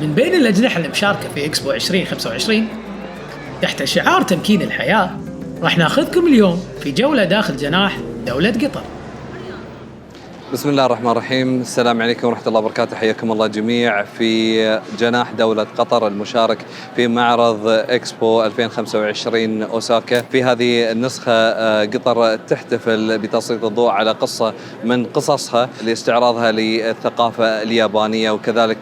من بين الأجنحة المشاركة في إكسبو 2025 تحت شعار تمكين الحياة، راح ناخذكم اليوم في جولة داخل جناح دولة قطر. بسم الله الرحمن الرحيم. السلام عليكم ورحمة الله وبركاته. حياكم الله جميع في جناح دولة قطر المشارك في معرض إكسبو 2025 أوساكا. في هذه النسخة قطر تحتفل بتسليط الضوء على قصة من قصصها لاستعراضها للثقافة اليابانية وكذلك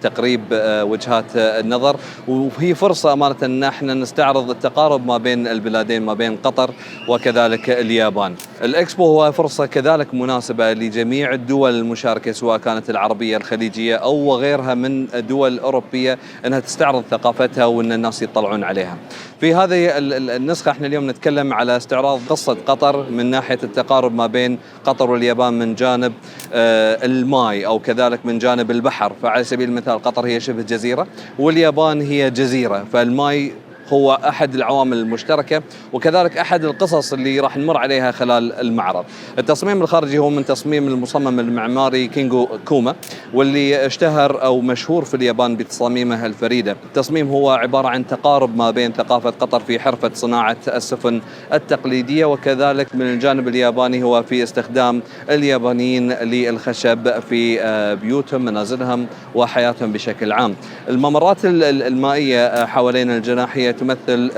تقريب وجهات النظر، وهي فرصة أمانة أن احنا نستعرض التقارب ما بين البلادين، ما بين قطر وكذلك اليابان. الإكسبو هو فرصة كذلك مناسبة لجميع الدول المشاركة، سواء كانت العربية الخليجية أو غيرها من الدول الأوروبية، أنها تستعرض ثقافتها وأن الناس يطلعون عليها. في هذه النسخة احنا اليوم نتكلم على استعراض قصة قطر من ناحية التقارب ما بين قطر واليابان من جانب الماء أو كذلك من جانب البحر. فعلى سبيل المثال قطر هي شبه جزيرة واليابان هي جزيرة، فالماء هو أحد العوامل المشتركة وكذلك أحد القصص اللي راح نمر عليها خلال المعرض. التصميم الخارجي هو من تصميم المصمم المعماري كينغو كوما، واللي اشتهر أو مشهور في اليابان بتصاميمه الفريدة. التصميم هو عبارة عن تقارب ما بين ثقافة قطر في حرفة صناعة السفن التقليدية، وكذلك من الجانب الياباني هو في استخدام اليابانيين للخشب في بيوتهم، منازلهم وحياتهم بشكل عام. الممرات المائية حوالين الجناح هي تمثل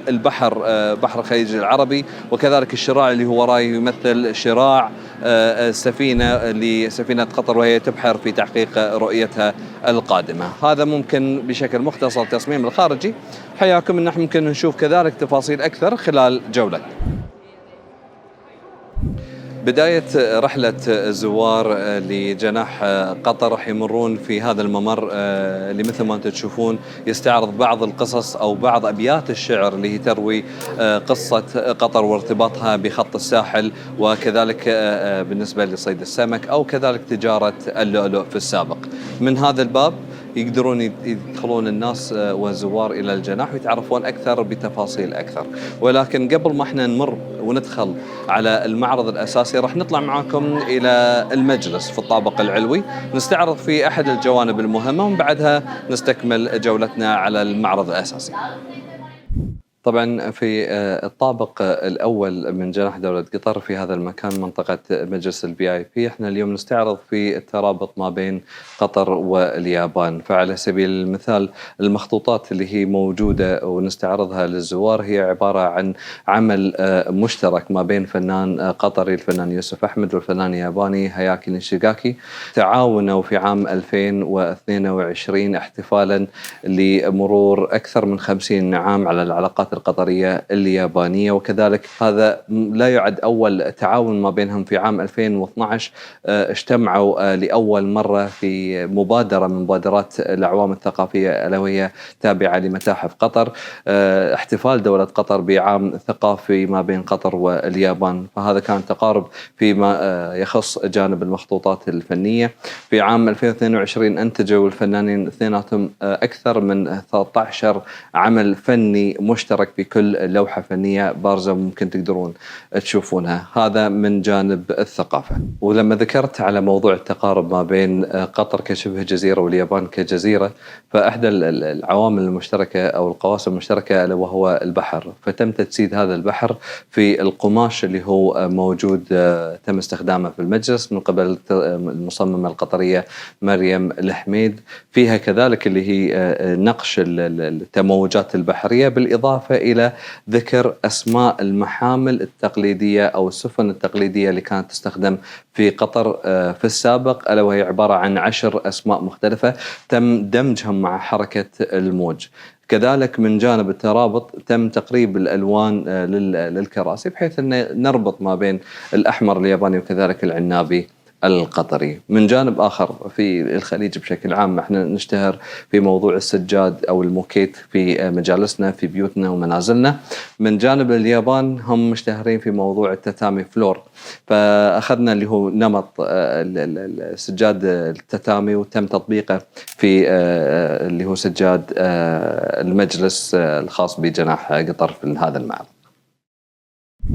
البحر، بحر الخليج العربي، وكذلك الشراع اللي هو وراي يمثل شراع السفينة لسفينة قطر وهي تبحر في تحقيق رؤيتها القادمة. هذا ممكن بشكل مختصر التصميم الخارجي. حياكم ان ممكن نشوف كذلك تفاصيل أكثر خلال جولة. بداية رحلة الزوار لجناح قطر راح يمرون في هذا الممر اللي مثل ما انتم تشوفون يستعرض بعض القصص أو بعض أبيات الشعر اللي هي تروي قصة قطر وارتباطها بخط الساحل، وكذلك بالنسبة لصيد السمك أو كذلك تجارة اللؤلؤ في السابق. من هذا الباب يقدرون يدخلون الناس والزوار إلى الجناح ويتعرفون أكثر بتفاصيل أكثر. ولكن قبل ما احنا نمر وندخل على المعرض الأساسي راح نطلع معاكم إلى المجلس في الطابق العلوي، نستعرض في أحد الجوانب المهمة ومن بعدها نستكمل جولتنا على المعرض الأساسي. طبعا في الطابق الأول من جناح دولة قطر في هذا المكان منطقة مجلس VIP، احنا اليوم نستعرض في الترابط ما بين قطر واليابان. فعلى سبيل المثال المخطوطات اللي هي موجودة ونستعرضها للزوار هي عبارة عن عمل مشترك ما بين فنان قطري الفنان يوسف أحمد والفنان الياباني هاياكي نيشيغاكي، تعاونوا في عام 2022 احتفالا لمرور أكثر من 50 عام على العلاقات القطرية اليابانية، وكذلك هذا لا يعد أول تعاون ما بينهم. في عام 2012 اجتمعوا لأول مرة في مبادرة من مبادرات الأعوام الثقافية ألا وهي تابعة لمتاحف قطر، احتفال دولة قطر بعام ثقافي ما بين قطر واليابان. فهذا كان تقارب فيما يخص جانب المخطوطات الفنية. في عام 2022 أنتجوا الفنانين اثنيناتهم أكثر من 13 عمل فني مشترك في كل لوحة فنية بارزة ممكن تقدرون تشوفونها. هذا من جانب الثقافة. ولما ذكرت على موضوع التقارب ما بين قطر كشبه جزيرة واليابان كجزيرة، فأحدى العوامل المشتركة أو القواسم المشتركة وهو البحر. فتم تجسيد هذا البحر في القماش اللي هو موجود تم استخدامه في المجلس من قبل المصممة القطرية مريم الحميد. فيها كذلك اللي هي نقش التموجات البحرية، بالإضافة إلى ذكر أسماء المحامل التقليدية أو السفن التقليدية اللي كانت تستخدم في قطر في السابق، ألا وهي عبارة عن 10 أسماء مختلفة تم دمجهم مع حركة الموج. كذلك من جانب الترابط تم تقريب الألوان للكراسي بحيث أن نربط ما بين الأحمر الياباني وكذلك العنابي القطري. من جانب آخر في الخليج بشكل عام احنا نشتهر في موضوع السجاد أو الموكيت في مجالسنا في بيوتنا ومنازلنا. من جانب اليابان هم مشتهرين في موضوع التاتامي فلور، فأخذنا اللي هو نمط السجاد التاتامي وتم تطبيقه في اللي هو سجاد المجلس الخاص بجناح قطر في هذا المعرض.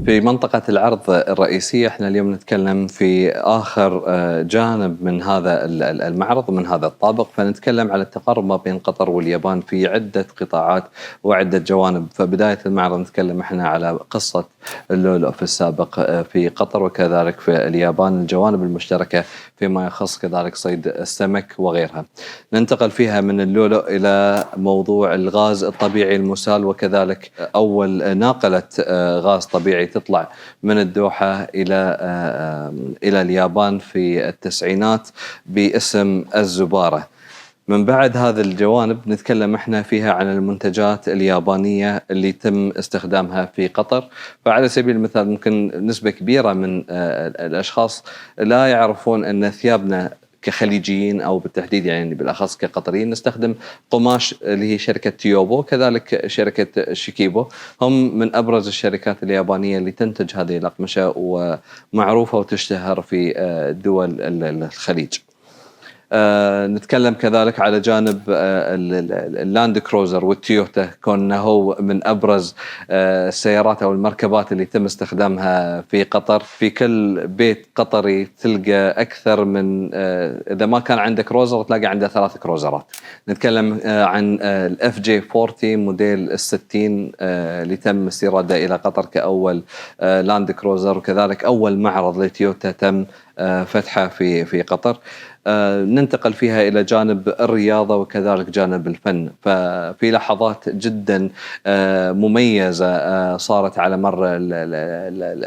في منطقة العرض الرئيسية احنا اليوم نتكلم في آخر جانب من هذا المعرض ومن هذا الطابق، فنتكلم على التقارب ما بين قطر واليابان في عدة قطاعات وعدة جوانب. فبداية المعرض نتكلم احنا على قصة اللؤلؤ في السابق في قطر وكذلك في اليابان، الجوانب المشتركة فيما يخص كذلك صيد السمك وغيرها. ننتقل فيها من اللؤلؤ إلى موضوع الغاز الطبيعي المسال، وكذلك أول ناقلة غاز طبيعي تطلع من الدوحة إلى اليابان في التسعينات باسم الزبارة. من بعد هذه الجوانب نتكلم احنا فيها عن المنتجات اليابانية اللي تم استخدامها في قطر. فعلى سبيل المثال ممكن نسبة كبيرة من الأشخاص لا يعرفون أن ثيابنا كخليجيين أو بالتحديد يعني بالأخص كقطريين نستخدم قماش اللي هي شركة تيوبو، كذلك شركة شيكيبو، هم من أبرز الشركات اليابانية اللي تنتج هذه الأقمشة ومعروفة وتشتهر في دول الخليج. نتكلم كذلك على جانب اللاند كروزر والتويوتا، كونه هو من أبرز السيارات أو المركبات اللي تم استخدامها في قطر. في كل بيت قطري تلقى أكثر من إذا ما كان عندك كروزر تلاقي عنده 3 كروزرات. نتكلم عن الإف جي 40 موديل 60 اللي تم استيراده إلى قطر كأول لاند كروزر، وكذلك أول معرض لتويوتا تم فتحه في قطر. ننتقل فيها إلى جانب الرياضة وكذلك جانب الفن. ففي لحظات جدا مميزة صارت على مر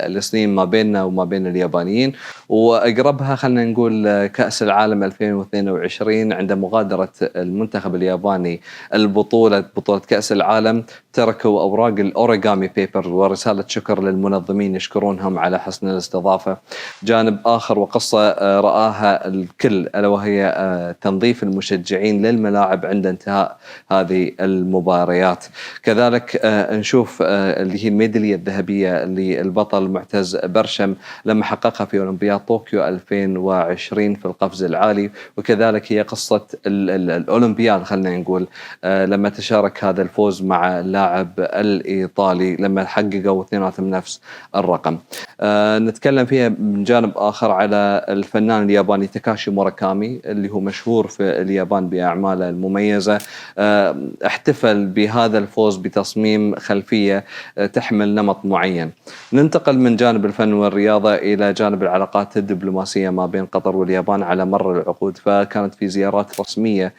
السنين ما بيننا وما بين اليابانيين، وأقربها خلنا نقول كأس العالم 2022 عند مغادرة المنتخب الياباني بطولة كأس العالم. تركوا أوراق الأوريغامي بيبر ورسالة شكر للمنظمين يشكرونهم على حسن الاستضافة. جانب آخر وقصة رآها الكل ألا وهي تنظيف المشجعين للملاعب عند انتهاء هذه المباريات. كذلك نشوف اللي هي الميدالية الذهبية للبطل معتز برشم لما حققها في أولمبياد طوكيو 2020 في القفز العالي، وكذلك هي قصة الأولمبياد خلنا نقول لما تشارك هذا الفوز مع اللاعب الإيطالي لما حققوا اثنيناتهم نفس الرقم. نتكلم فيها من جانب آخر على الفنان الياباني تاكاشي موراكامي اللي هو مشهور في اليابان بأعماله المميزة. احتفل بهذا الفوز بتصميم خلفية تحمل نمط معين. ننتقل من جانب الفن والرياضة إلى جانب العلاقات الدبلوماسية ما بين قطر واليابان على مر العقود. فكانت في زيارات رسمية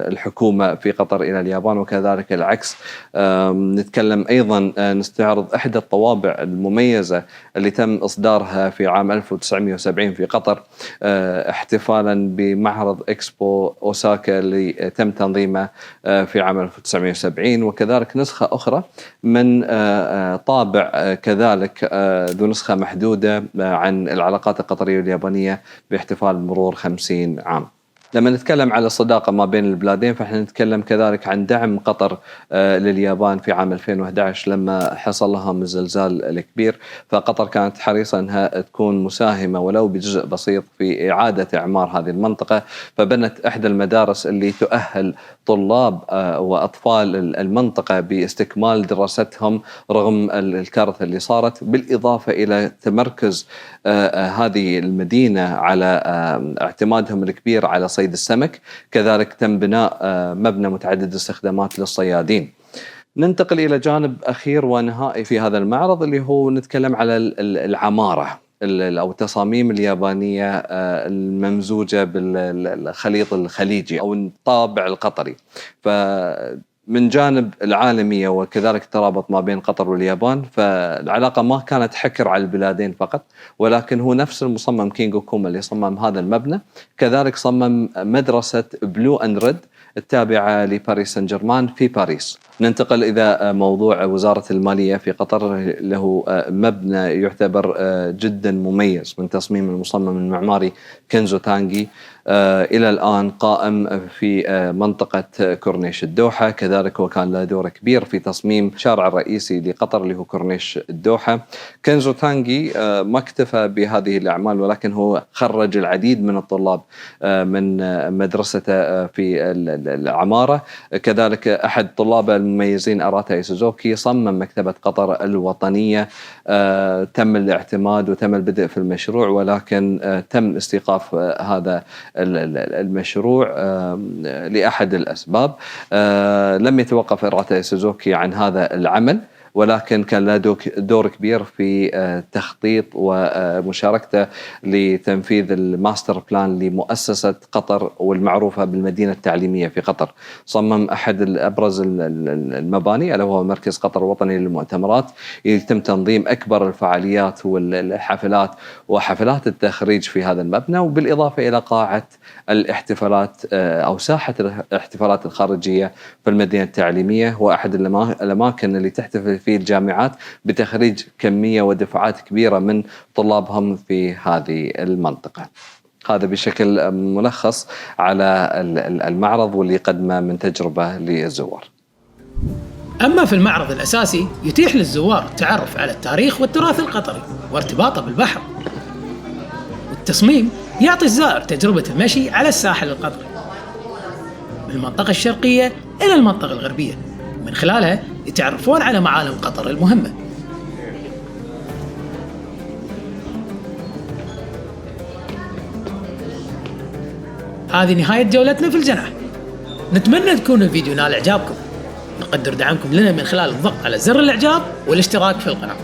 للحكومة في قطر إلى اليابان وكذلك العكس. نتكلم أيضا نستعرض إحدى الطوابع المميزة اللي تم إصدارها في عام 1970 في قطر احتفالا بمعرض إكسبو أوساكا اللي تم تنظيمه في عام 1970، وكذلك نسخة أخرى من طابع كذلك ذو نسخة محدودة عن العلاقات القطرية واليابانية باحتفال مرور 50 عام. لما نتكلم على الصداقة ما بين البلادين فإحنا نتكلم كذلك عن دعم قطر لليابان في عام 2011 لما حصل لهم الزلزال الكبير. فقطر كانت حريصة أنها تكون مساهمة ولو بجزء بسيط في إعادة إعمار هذه المنطقة. فبنت إحدى المدارس اللي تؤهل طلاب وأطفال المنطقة باستكمال دراستهم رغم الكارثة اللي صارت، بالإضافة إلى تمركز هذه المدينة على اعتمادهم الكبير على صيد السمك. كذلك تم بناء مبنى متعدد الاستخدامات للصيادين. ننتقل إلى جانب أخير ونهائي في هذا المعرض اللي هو نتكلم على العمارة أو التصاميم اليابانية الممزوجة بالخليط الخليجي أو الطابع القطري. من جانب العالمية وكذلك الترابط ما بين قطر واليابان، فالعلاقة ما كانت حكر على البلادين فقط، ولكن هو نفس المصمم كينغو كوما اللي صمم هذا المبنى كذلك صمم مدرسة بلو أند ريد التابعة لباريس سان جيرمان في باريس. ننتقل إلى موضوع وزارة المالية في قطر، له مبنى يعتبر جدا مميز من تصميم المصمم المعماري كنزو تانغي. إلى الآن قائم في منطقة كورنيش الدوحة، كذلك وكان له دور كبير في تصميم الشارع الرئيسي لقطر اللي هو كورنيش الدوحة. كنزو تانجي ما اكتفى بهذه الأعمال، ولكن هو خرج العديد من الطلاب من مدرسته في العمارة. كذلك أحد طلابه المميزين أراتا إيسوزوكي صمم مكتبة قطر الوطنية. تم الاعتماد وتم البدء في المشروع، ولكن تم استيقاف هذا المشروع لأحد الأسباب. لم يتوقف أراتا إيسوزوكي عن هذا العمل، ولكن كان له دور كبير في تخطيط ومشاركته لتنفيذ الماستر بلان لمؤسسة قطر والمعروفة بالمدينة التعليمية في قطر. صمم أحد الأبرز المباني ألا وهو مركز قطر الوطني للمؤتمرات، يتم تنظيم أكبر الفعاليات والحفلات وحفلات التخريج في هذا المبنى، وبالإضافة إلى قاعة الاحتفالات أو ساحة الاحتفالات الخارجية في المدينة التعليمية، وأحد الأماكن اللي تحتفل في الجامعات بتخريج كمية ودفعات كبيرة من طلابهم في هذه المنطقة. هذا بشكل ملخص على المعرض واللي قدمه من تجربة للزوار. أما في المعرض الأساسي يتيح للزوار التعرف على التاريخ والتراث القطري وارتباطه بالبحر، والتصميم يعطي الزائر تجربة المشي على الساحل القطري من المنطقة الشرقية إلى المنطقة الغربية، من خلالها يتعرفون على معالم قطر المهمة. هذه نهاية جولتنا في الجناح. نتمنى تكون الفيديو نال إعجابكم. نقدر دعمكم لنا من خلال الضغط على زر الإعجاب والاشتراك في القناة.